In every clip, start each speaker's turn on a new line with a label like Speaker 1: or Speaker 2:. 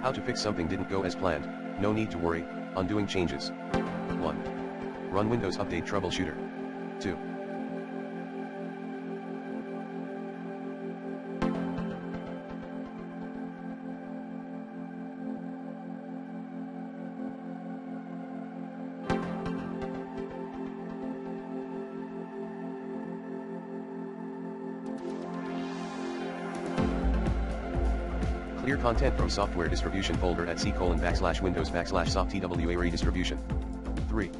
Speaker 1: How to fix something didn't go as planned. No need to worry. Undoing changes. 1. Run Windows Update Troubleshooter. 2. Clear content from software distribution folder at c:\windows\soft_twa redistribution. 3.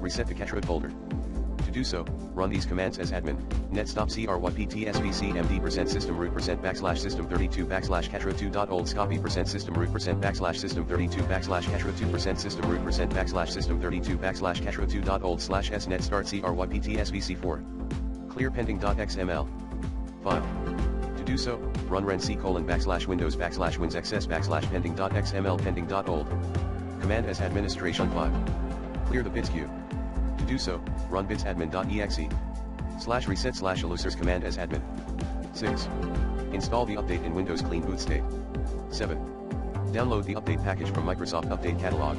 Speaker 1: Reset the cache folder. To do so, run these commands as admin: netstop cryptsvcmd system root /system 32 /cache2.olds copy system root /system 32 /cache2 system root system 32 /cache2.olds /s net start cryptsvc4. Clear pending.xml file. To do so, run ren c:\windows\wins_xs pending.xml pending.old command as administration file. Clear the bits queue. To do so, run bitsadmin.exe /reset/elusers command as admin. 6. Install the update in Windows Clean Boot state. 7. Download the update package from Microsoft Update Catalog.